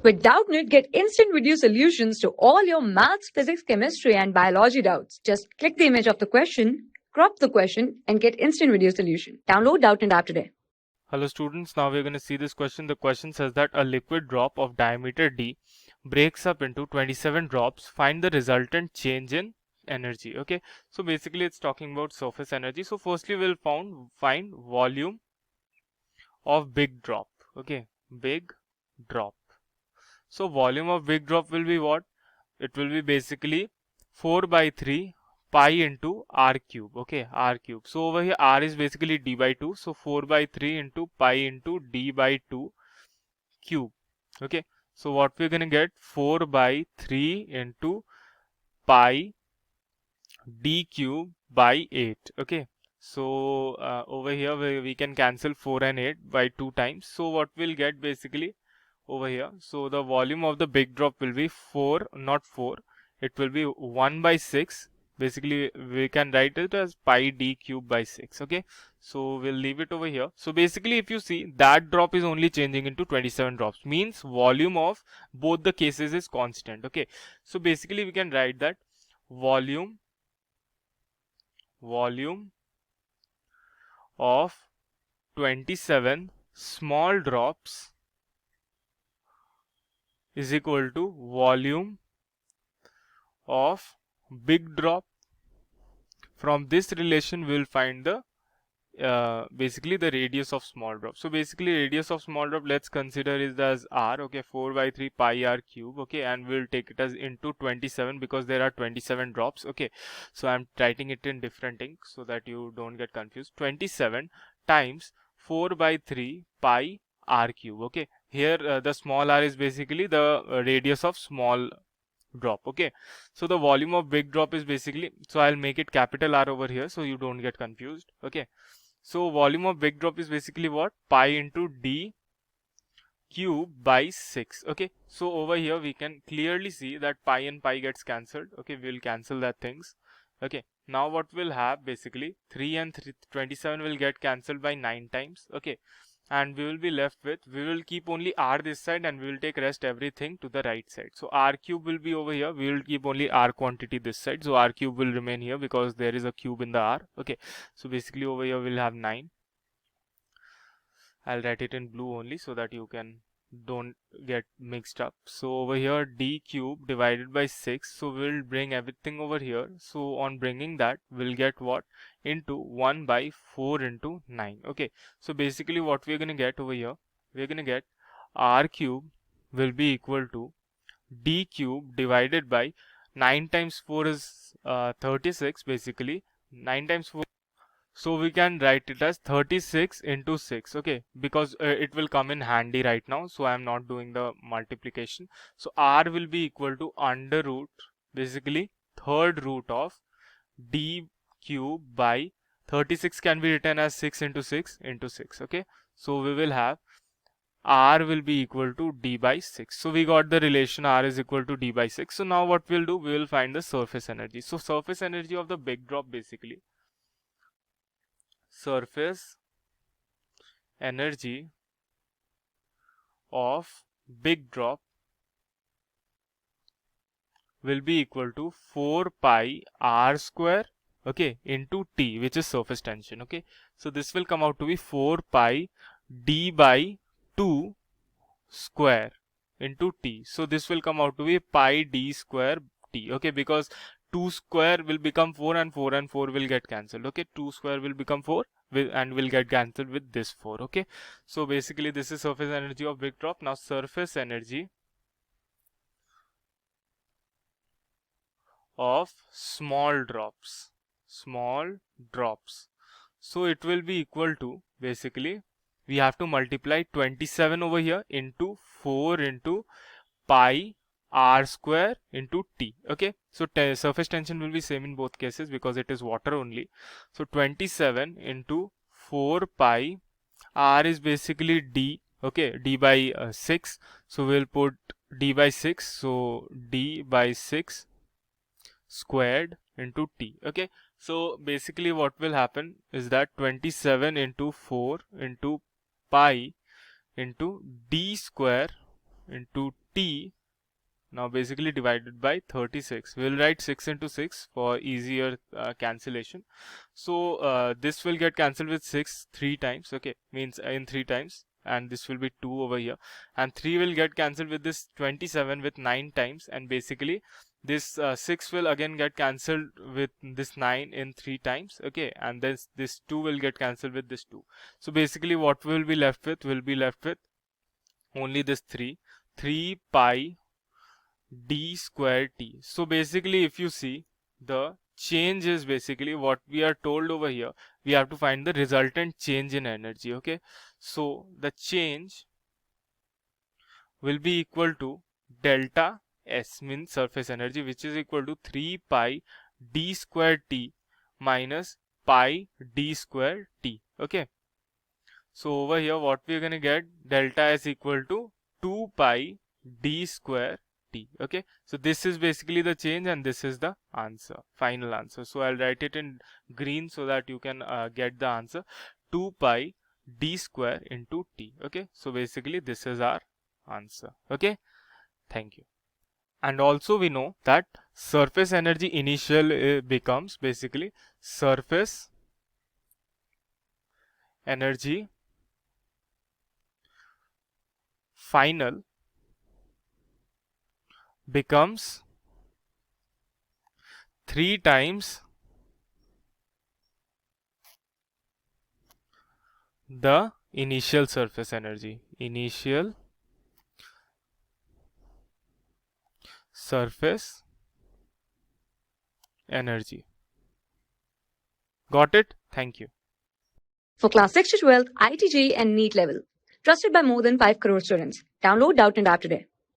With Doubtnut, get instant video solutions to all your maths, physics, chemistry, and biology doubts. Just click the image of the question, crop the question, and get instant video solution. Download Doubtnut app today. Hello students, now we're going to see this question. The question says that a liquid drop of diameter d breaks up into 27 drops. Find the resultant change in energy. Okay, so basically it's talking about surface energy. So firstly we'll find volume of big drop. Okay, big drop. So volume of big drop will be what? It will be basically 4 by 3 pi into r cube. Okay, r cube. So over here r is basically d by 2. So 4 by 3 into pi into d by 2 cube. Okay, so what we're going to get? 4 by 3 into pi d cube by 8. Okay, so over here we can cancel 4 and 8 by 2 times. So what we'll get basically over here, so the volume of the big drop will be 4, not 4, it will be 1 by 6. Basically we can write it as pi d cube by 6. Okay, so we'll leave it over here. So basically if you see, that drop is only changing into 27 drops, means volume of both the cases is constant. Okay, so basically we can write that volume of 27 small drops is equal to volume of big drop. From this relation we will find the basically the radius of small drop. So basically radius of small drop, let's consider is as r. Okay, 4 by 3 pi r cube. Okay, and we'll take it as into 27 because there are 27 drops. Okay, so I'm writing it in different ink so that you don't get confused. 27 times 4 by 3 pi r cube. Okay, here the small r is basically the radius of small drop. Okay, so the volume of big drop is basically, so I'll make it capital R over here so you don't get confused. Okay, so volume of big drop is basically what? Pi into d cube by 6. Okay, so over here we can clearly see that pi and pi gets cancelled. Okay, we'll cancel that things. Okay, now what we'll have basically 3 and 27 will get cancelled by 9 times. Okay, and we will be left with, we will keep only r this side and we will take rest everything to the right side. So r cube will be over here, we will keep only r quantity this side, so r cube will remain here because there is a cube in the r. Okay, so basically over here we'll have 9. I'll write it in blue only so that you can don't get mixed up. So over here d cube divided by 6, so we'll bring everything over here. So on bringing that, we'll get what? Into 1 by 4 into 9. Okay, so basically what we're going to get over here, we're going to get r cube will be equal to d cube divided by 9 times 4 is 36 basically. 9 times 4, so we can write it as 36 into 6. Okay, because it will come in handy right now, so I am not doing the multiplication. So r will be equal to under root, basically third root of d cube by 36 can be written as 6 into 6 into 6. Okay, so we will have r will be equal to d by 6. So we got the relation r is equal to d by 6. So now what we'll do, we will find the surface energy. So surface energy of the big drop, basically surface energy of big drop will be equal to 4 pi r square, okay, into t, which is surface tension. Okay, so this will come out to be 4 pi d by 2 square into t. So this will come out to be pi d square t. Okay, because 2 square will become 4 and 4 and 4 will get cancelled. Okay, 2 square will become 4 and will get cancelled with this 4. Okay, so basically this is surface energy of big drop. Now surface energy of small drops, so it will be equal to, basically we have to multiply 27 over here into 4 into pi r square into t. Okay, so surface tension will be same in both cases because it is water only. So 27 into 4 pi, r is basically d. Okay, d by 6, so we'll put d by 6, so d by 6 squared into t. Okay, so basically what will happen is that 27 into 4 into pi into d square into T now basically divided by 36. We'll write 6 into 6 for easier cancellation. So this will get cancelled with 6 3 times, okay, means in 3 times, and this will be 2 over here, and 3 will get cancelled with this 27 with 9 times, and basically this 6 will again get cancelled with this 9 in 3 times, okay, and then this 2 will get cancelled with this 2. So basically what we'll be left with, only this 3 pi d square t. So basically if you see, the change is basically what we are told over here. We have to find the resultant change in energy, okay. So the change will be equal to delta S, means surface energy, which is equal to 3 pi d square t minus pi d square t, okay. So over here what we are going to get, delta S equal to 2 pi d square t, okay. So this is basically the change, and this is the answer, final answer. So I'll write it in green so that you can get the answer, 2 pi d square into t, okay. So basically this is our answer, okay. Thank you. And also we know that surface energy initial becomes basically surface energy final becomes 3 times the initial surface energy, initial surface energy. Got it? Thank you. For class 6 to 12, IIT JEE and NEET level. Trusted by more than 5 crore students. Download Doubtnut App today.